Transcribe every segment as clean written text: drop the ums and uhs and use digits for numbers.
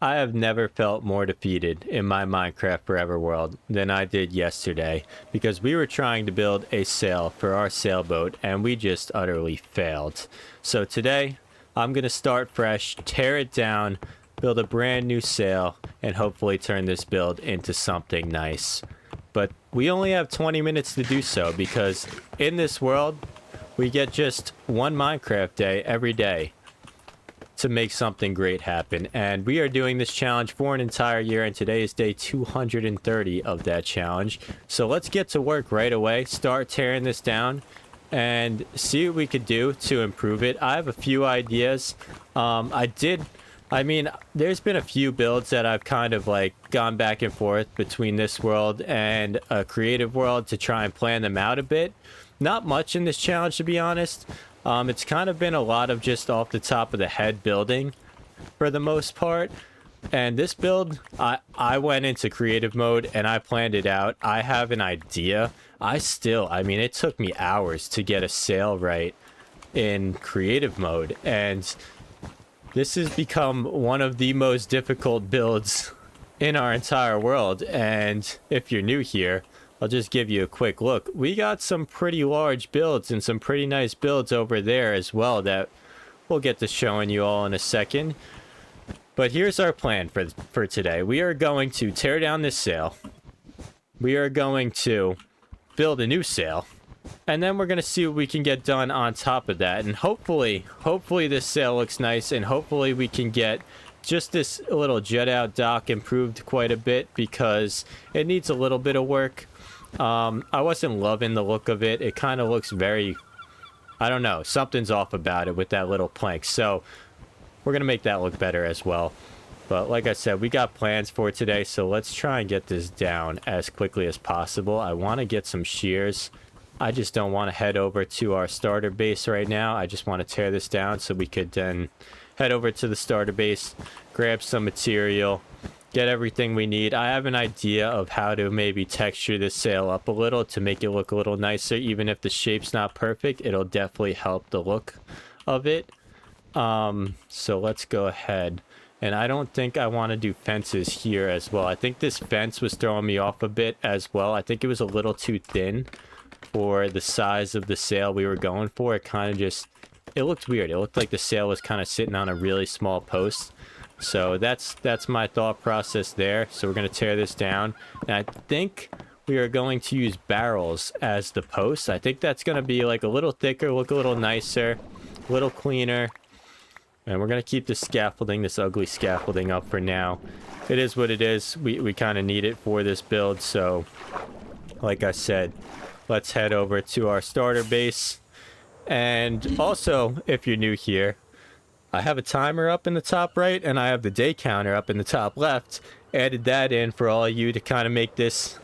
I have never felt more defeated in my Minecraft Forever world than I did yesterday because we were trying to build a sail for our sailboat and we just utterly failed. So today, I'm going to start fresh, tear it down, build a brand new sail, and hopefully turn this build into something nice. But we only have 20 minutes to do so because in this world, we get just one Minecraft day every day to make something great happen. And we are doing this challenge for an entire year, and today is day 230 of that challenge. So let's get to work right away, start tearing this down, and see what we could do to improve it. I have a few ideas. I mean, there's been a few builds that I've kind of like gone back and forth between this world and a creative world to try and plan them out a bit. Not much in this challenge, to be honest. It's kind of been a lot of just off the top of the head building for the most part. And this build, I went into creative mode and I planned it out. I have an idea. I mean, it took me hours to get a sail right in creative mode. And this has become one of the most difficult builds in our entire world. And if you're new here, I'll just give you a quick look. We got some pretty large builds and some pretty nice builds over there as well that we'll get to showing you all in a second. But here's our plan for today. We are going to tear down this sail. We are going to build a new sail. And then we're going to see what we can get done on top of that. And hopefully this sail looks nice, and hopefully we can get just this little jet out dock improved quite a bit because it needs a little bit of work. I wasn't loving the look of it. It kind of looks very, I don't know, something's off about it with that little plank. So we're going to make that look better as well. But like I said, we got plans for today. So let's try and get this down as quickly as possible. I want to get some shears. I just don't want to head over to our starter base right now. I just want to tear this down so we could then head over to the starter base, grab some material, get everything we need. I have an idea of how to maybe texture this sail up a little to make it look a little nicer. Even if the shape's not perfect, it'll definitely help the look of it. So let's go ahead. And I don't think I want to do fences here as well. I think this fence was throwing me off a bit as well. I think it was a little too thin for the size of the sail we were going for. It kind of just, it looked weird. It looked like the sail was kind of sitting on a really small post. So that's my thought process there. So we're going to tear this down. And I think we are going to use barrels as the posts. I think that's going to be like a little thicker, look a little nicer, a little cleaner. And we're going to keep this scaffolding, this ugly scaffolding up for now. It is what it is. We kind of need it for this build. So like I said, let's head over to our starter base. And also, if you're new here, I have a timer up in the top right, and I have the day counter up in the top left. Added that in for all of you to kind of make this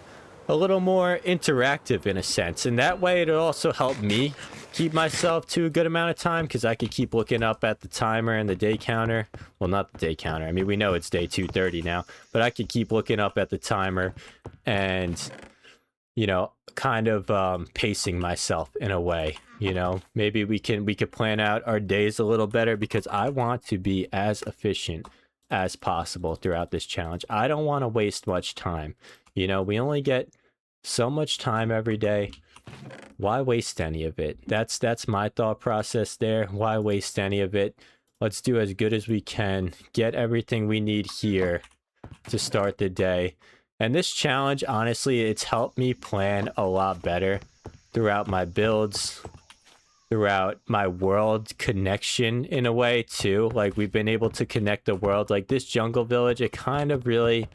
a little more interactive in a sense. And that way it'll also help me keep myself to a good amount of time because I could keep looking up at the timer and the day counter. Well, not the day counter. I mean, we know it's day 230 now, but I could keep looking up at the timer and, you know, kind of pacing myself in a way. You know, maybe we could plan out our days a little better because I want to be as efficient as possible throughout this challenge. I don't want to waste much time. You know, we only get so much time every day. Why waste any of it? That's my thought process there. Why waste any of it? Let's do as good as we can. Get everything we need here to start the day. And this challenge, honestly, it's helped me plan a lot better throughout my builds, throughout my world connection in a way too. Like we've been able to connect the world. Like this jungle village, it kind of really,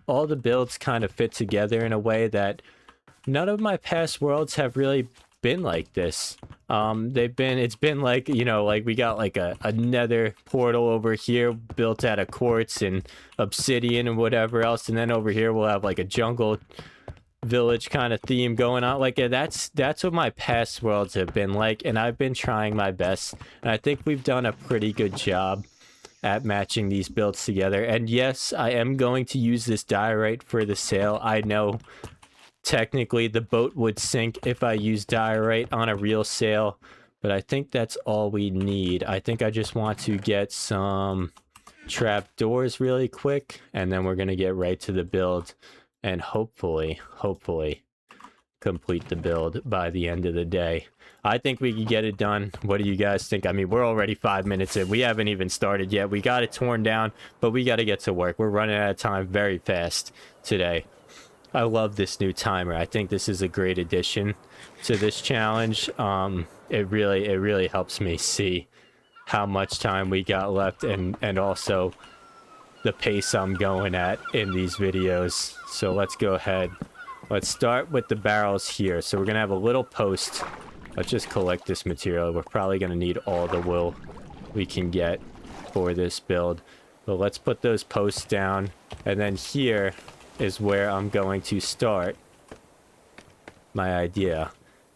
all the builds kind of fit together in a way that none of my past worlds have really been like this. It's been like, you know, like we got like a nether portal over here built out of quartz and obsidian and whatever else, and then over here we'll have like a jungle village kind of theme going on. Like that's what my past worlds have been like, and I've been trying my best, and I think we've done a pretty good job at matching these builds together. And yes, I am going to use this diorite for the sail. I know technically the boat would sink if I use diorite on a real sail, but I think that's all we need. I think I just want to get some trap doors really quick, and then we're gonna get right to the build, and hopefully complete the build by the end of the day. I think we can get it done. What do you guys think? I mean, we're already 5 minutes in. We haven't even started yet. We got it torn down, but we got to get to work. We're running out of time very fast today. I love this new timer. I think this is a great addition to this challenge. It really helps me see how much time we got left, and also the pace I'm going at in these videos. So let's go ahead. Let's start with the barrels here. So we're gonna have a little post. Let's just collect this material. We're probably gonna need all the wool we can get for this build. But let's put those posts down, and then here is where I'm going to start my idea.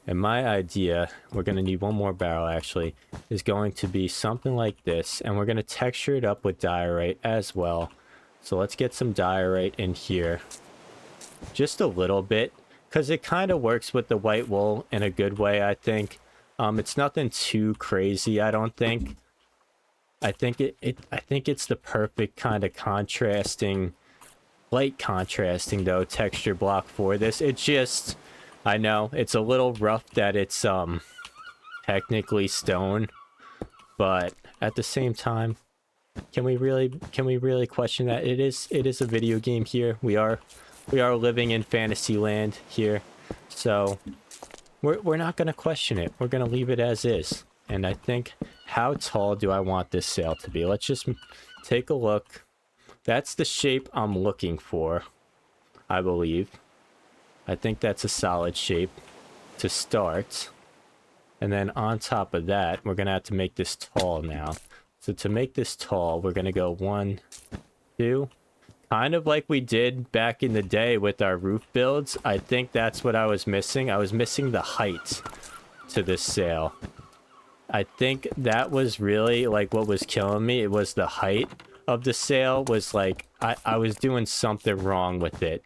And my idea, we're going to need one more barrel actually, is going to be something like this. And we're going to texture it up with diorite as well. So let's get some diorite in here. Just a little bit, because it kind of works with the white wool in a good way, I think. It's nothing too crazy, I don't think. I think it's the perfect kind of contrasting, light contrasting though, texture block for this. It's just, I know it's a little rough that it's technically stone, but at the same time, can we really question that? It is a video game here. We are living in fantasy land here, so we're not gonna question it. We're gonna leave it as is. And I think, how tall do I want this sail to be? Let's just take a look. That's the shape I'm looking for, I believe. I think that's a solid shape to start. And then on top of that, we're going to have to make this tall now. So to make this tall, we're going to go 1, 2. Kind of like we did back in the day with our roof builds. I think that's what I was missing. I was missing the height to this sail. I think that was really like what was killing me. It was the height of the sail was like, I was doing something wrong with it.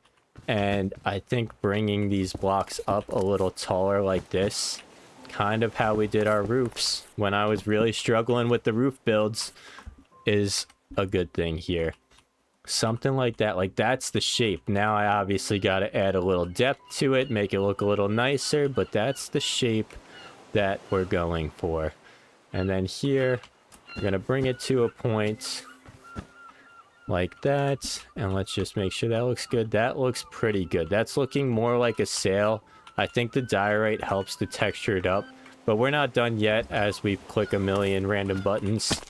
And I think bringing these blocks up a little taller like this, kind of how we did our roofs when I was really struggling with the roof builds, is a good thing here. Something like that, like that's the shape. Now I obviously got to add a little depth to it, make it look a little nicer, but that's the shape that we're going for. And then here, we're going to bring it to a point like that, and let's just make sure that looks good. That looks pretty good. That's looking more like a sail. I think the diorite helps to texture it up, but we're not done yet as we click a million random buttons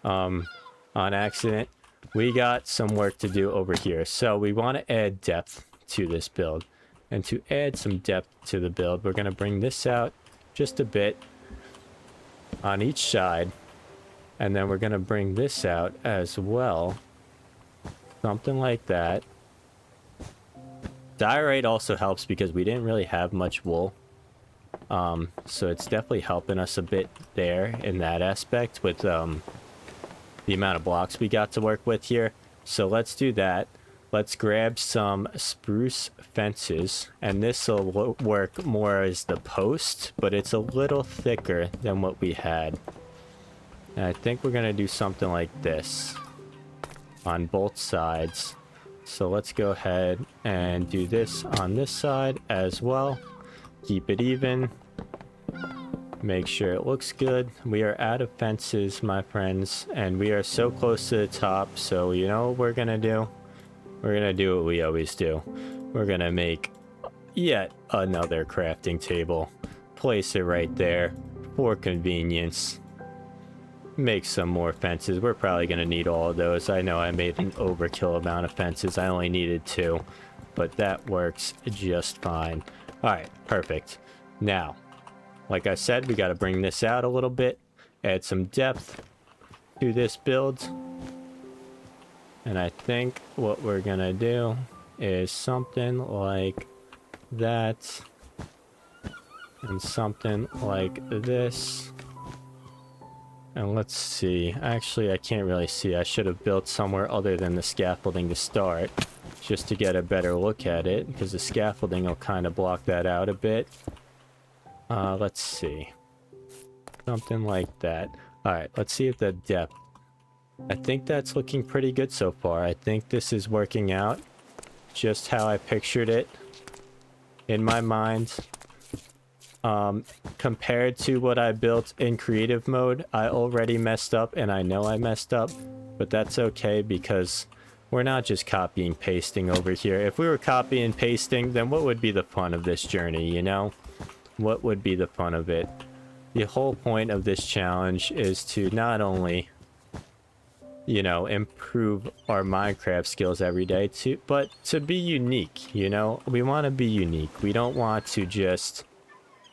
on accident. We got some work to do over here. So we want to add depth to this build, and to add some depth to the build, we're going to bring this out just a bit on each side, and then we're going to bring this out as well. Something like that. Diorite also helps because we didn't really have much wool. So it's definitely helping us a bit there in that aspect with the amount of blocks we got to work with here. So let's do that. Let's grab some spruce fences, and this will work more as the post, but it's a little thicker than what we had. And I think we're going to do something like this on both sides. So let's go ahead and do this on this side as well. Keep it even. Make sure it looks good. We are out of fences, my friends, and we are so close to the top. So you know what we're gonna do? We're gonna do what we always do. We're gonna make yet another crafting table. Place it right there for convenience. Make some more fences. We're probably going to need all of those. I know I made an overkill amount of fences. I only needed 2, but that works just fine. All right, perfect. Now, like I said, we got to bring this out a little bit, add some depth to this build. And I think what we're going to do is something like that, and something like this. And let's see. Actually, I can't really see. I should have built somewhere other than the scaffolding to start, just to get a better look at it, because the scaffolding will kind of block that out a bit. Let's see. Something like that. Alright, let's see if the depth I think that's looking pretty good so far. I think this is working out just how I pictured it in my mind. Compared to what I built in creative mode, I already messed up, and I know I messed up, but that's okay because we're not just copying and pasting over here. If we were copying and pasting, then what would be the fun of this journey, you know? What would be the fun of it? The whole point of this challenge is to not only, you know, improve our Minecraft skills every day, but to be unique, you know? We want to be unique. We don't want to just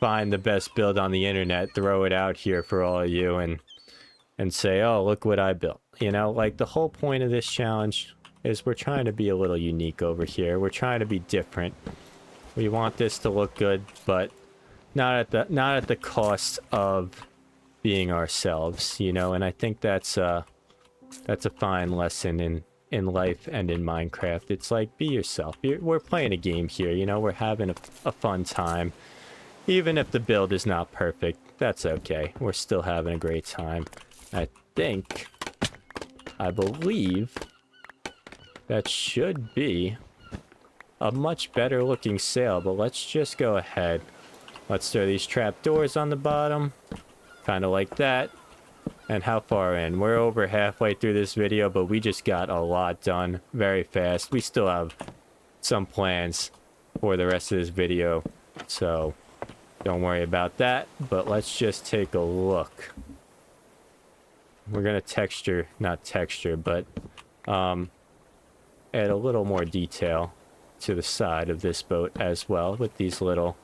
find the best build on the internet, throw it out here for all of you, and say, oh, look what I built. You know, like the whole point of this challenge is we're trying to be a little unique over here. We're trying to be different. We want this to look good, but not at the cost of being ourselves, you know. And I think that's a fine lesson in life and in Minecraft. It's like, be yourself. We're playing a game here, you know. We're having a fun time. Even if the build is not perfect, that's okay. We're still having a great time. I believe that should be a much better looking sail, but let's just go ahead. Let's throw these trapdoors on the bottom, kind of like that. And how far in? We're over halfway through this video, but we just got a lot done very fast. We still have some plans for the rest of this video, so don't worry about that, but let's just take a look. We're gonna not texture, but add a little more detail to the side of this boat as well with these little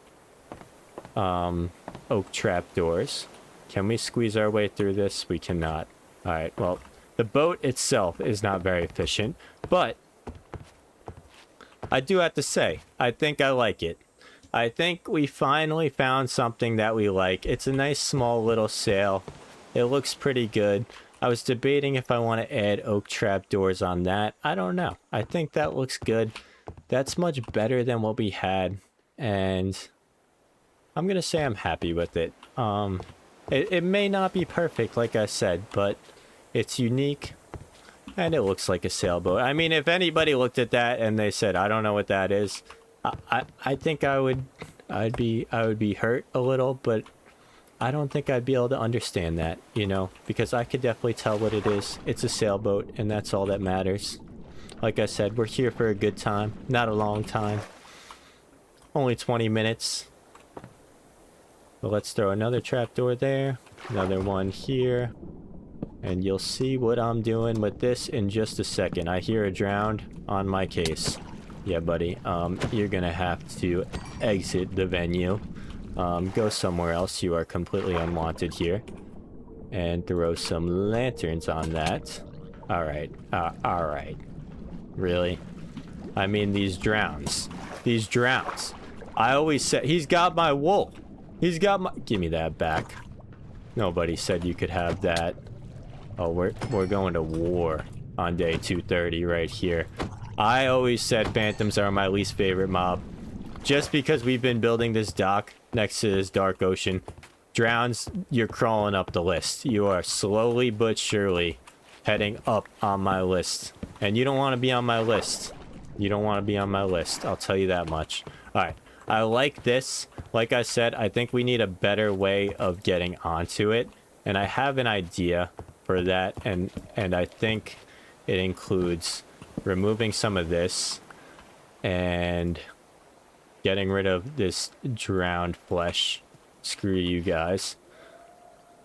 oak trapdoors. Can we squeeze our way through this? We cannot. All right, well, the boat itself is not very efficient, but I do have to say, I think I like it. I think we finally found something that we like. It's a nice small little sail. It looks pretty good. I was debating if I want to add oak trapdoors on that. I don't know. I think that looks good. That's much better than what we had. And I'm going to say I'm happy with it. It may not be perfect, like I said, but it's unique. And it looks like a sailboat. I mean, if anybody looked at that and they said, I don't know what that is, I think I'd be hurt a little, but I don't think I'd be able to understand that, you know, because I could definitely tell what it is. It's a sailboat, and that's all that matters. Like I said, we're here for a good time, not a long time. Only 20 minutes. But let's throw another trapdoor there, another one here, and you'll see what I'm doing with this in just a second. I hear a drowned on my case. Yeah, buddy, you're gonna have to exit the venue. Go somewhere else. You are completely unwanted here. And throw some lanterns on that. Alright, alright. Really? I mean, these drowns. These drowns. I always said, he's got my wool. He's got my... Give me that back. Nobody said you could have that. Oh, we're going to war on day 230 right here. I always said phantoms are my least favorite mob. Just because we've been building this dock next to this dark ocean. Drowns, you're crawling up the list. You are slowly but surely heading up on my list. And you don't want to be on my list. You don't want to be on my list. I'll tell you that much. Alright. I like this. Like I said, I think we need a better way of getting onto it. And I have an idea for that. And I think it includes removing some of this and getting rid of this drowned flesh. Screw you guys.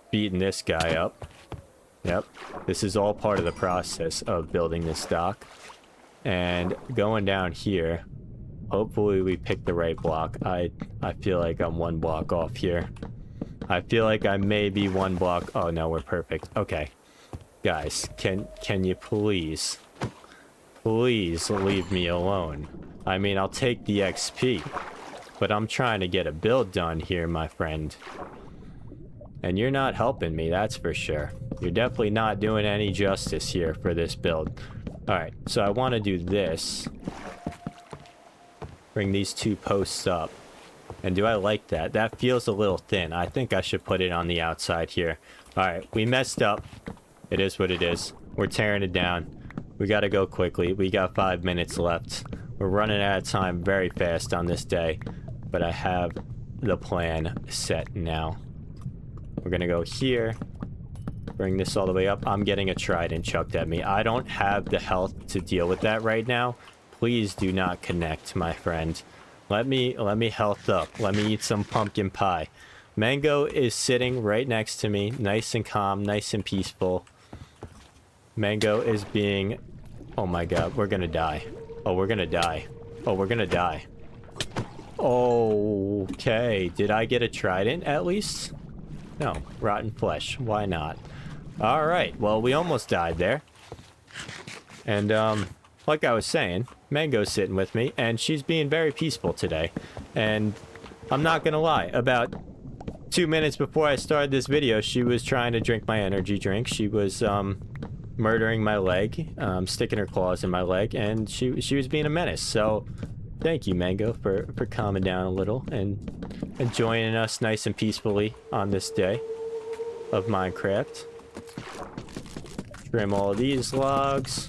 Beating this guy up. Yep. This is all part of the process of building this dock. And going down here, hopefully we pick the right block. I feel like I'm one block off here. I feel like I may be one block. Oh no, we're perfect. Okay. Guys, can you please leave me alone? I mean, I'll take the XP, but I'm trying to get a build done here, my friend. And you're not helping me, that's for sure. You're definitely not doing any justice here for this build. Alright, so I want to do this. Bring these two posts up. And do I like that? That feels a little thin. I think I should put it on the outside here. Alright, we messed up. It is what it is. We're tearing it down. We gotta go quickly. We got 5 minutes left. We're running out of time very fast on this day. But I have the plan set now. We're gonna go here. Bring this all the way up. I'm getting a trident chucked at me. I don't have the health to deal with that right now. Please do not connect, my friend. Let me health up. Let me eat some pumpkin pie. Mango is sitting right next to me, nice and calm, nice and peaceful. Mango is being... Oh my god, we're gonna die. Oh, we're gonna die. Oh, we're gonna die. Okay, did I get a trident at least? No, rotten flesh. Why not? Alright, well, we almost died there. And, like I was saying, Mango's sitting with me, and she's being very peaceful today. And I'm not gonna lie, about 2 minutes before I started this video, she was trying to drink my energy drink. She was, murdering my leg, sticking her claws in my leg, and she was being a menace. So, thank you, Mango, for calming down a little and joining us nice and peacefully on this day of Minecraft. Trim all these logs.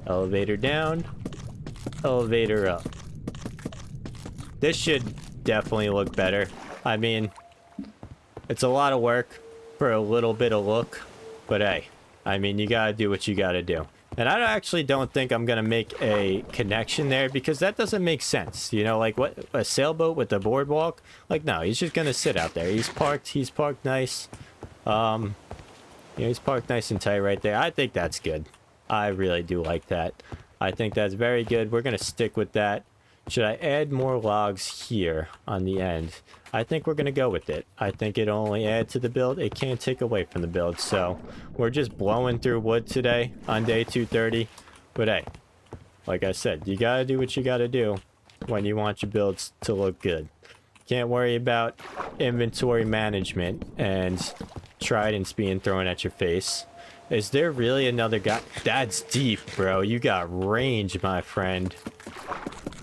Elevator down. Elevator up. This should definitely look better. I mean, it's a lot of work for a little bit of look, but hey, I mean, you gotta do what you gotta do. And I actually don't think I'm gonna make a connection there because that doesn't make sense. You know, like what, a sailboat with a boardwalk? Like, no, he's just gonna sit out there. He's parked nice. Yeah, he's parked nice and tight right there. I think that's good. I really do like that. I think that's very good. We're gonna stick with that. Should I add more logs here on the end? I think we're gonna go with it. I think it'll only add to the build. It can't take away from the build. So we're just blowing through wood today on day 230. But hey, like I said, you gotta do what you gotta do when you want your builds to look good. Can't worry about inventory management and tridents being thrown at your face. Is there really another guy? That's deep, bro. You got range, my friend.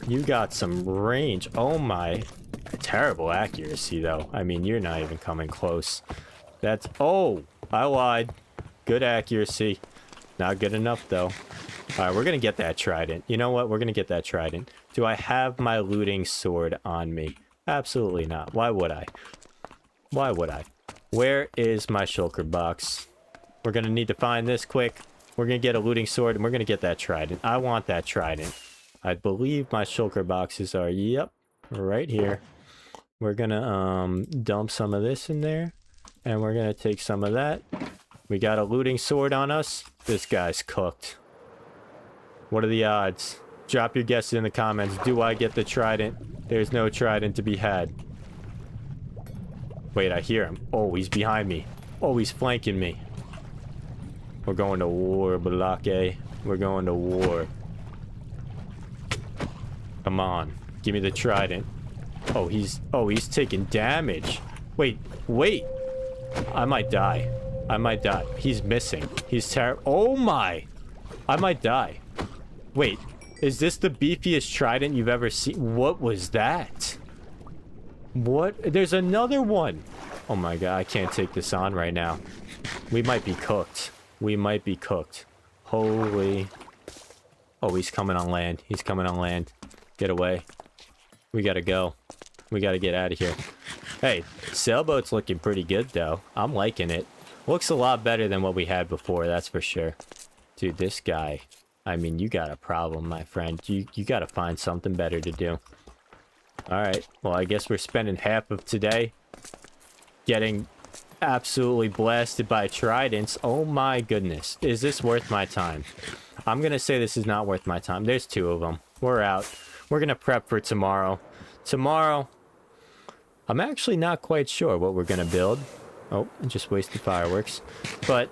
You got some range. Oh my. Terrible accuracy, though. I mean, you're not even coming close. That's... Oh! I lied. Good accuracy. Not good enough, though. Alright, we're gonna get that trident. You know what? We're gonna get that trident. Do I have my looting sword on me? Absolutely not. Why would I? Why would I? Where is my shulker box? We're gonna need to find this quick. We're gonna get a looting sword, and we're gonna get that trident. I want that trident. I believe my shulker boxes are... Yep. Right here. We're gonna dump some of this in there, and we're gonna take some of that. We got a looting sword on us. This guy's cooked. What are the odds? Drop your guesses in the comments. Do I get the trident? There's no trident to be had. Wait, I hear him. Oh, he's behind me. Oh, he's flanking me. We're going to war, Balake. We're going to war. Come on. Give me the trident. Oh, he's taking damage. Wait. I might die. I might die. He's missing. He's terrible. Oh my. I might die. Wait. Is this the beefiest trident you've ever seen? What was that? What? There's another one. Oh my god. I can't take this on right now. We might be cooked. We might be cooked. Holy. Oh, he's coming on land. He's coming on land. Get away. We gotta go. We gotta get out of here. Hey, sailboat's looking pretty good, though. I'm liking it. Looks a lot better than what we had before, that's for sure. Dude, this guy... I mean, you got a problem, my friend. You gotta find something better to do. Alright, well, I guess we're spending half of today getting absolutely blasted by tridents. Oh my goodness. Is this worth my time? I'm gonna say this is not worth my time. There's 2 of them. We're out. We're gonna prep for tomorrow. Tomorrow, I'm actually not quite sure what we're gonna build. Oh, I just wasted fireworks. But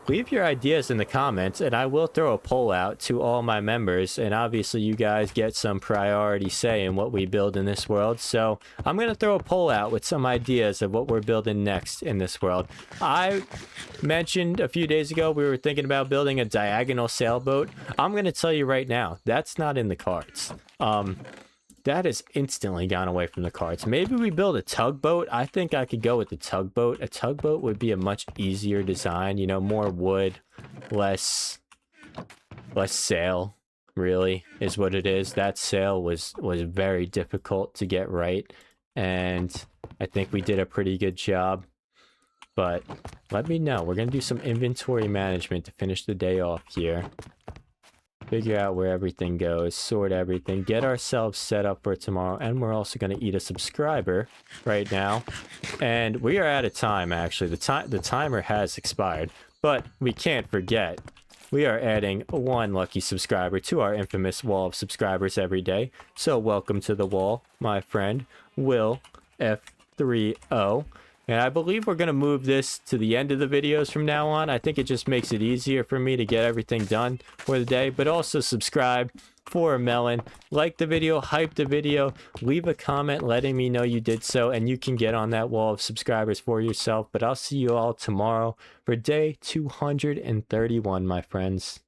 leave your ideas in the comments, and I will throw a poll out to all my members, and obviously you guys get some priority say in what we build in this world. So I'm gonna throw a poll out with some ideas of what we're building next in this world. I mentioned a few days ago we were thinking about building a diagonal sailboat. I'm gonna tell you right now, that's not in the cards. that has instantly gone away from the cards. Maybe we build a tugboat. I think I could go with the tugboat. A tugboat would be a much easier design, you know, more wood, less sail, really, is what it is. That sail was very difficult to get right, and I think we did a pretty good job. But let me know. We're going to do some inventory management to finish the day off here. Figure out where everything goes, sort everything, get ourselves set up for tomorrow, and we're also going to eat a subscriber right now. And we are out of time, actually. The timer has expired, but we can't forget, we are adding one lucky subscriber to our infamous wall of subscribers every day. So welcome to the wall, my friend, Will F30. And I believe we're going to move this to the end of the videos from now on. I think it just makes it easier for me to get everything done for the day. But also subscribe for a melon. Like the video, hype the video, leave a comment letting me know you did so. And you can get on that wall of subscribers for yourself. But I'll see you all tomorrow for day 231, my friends.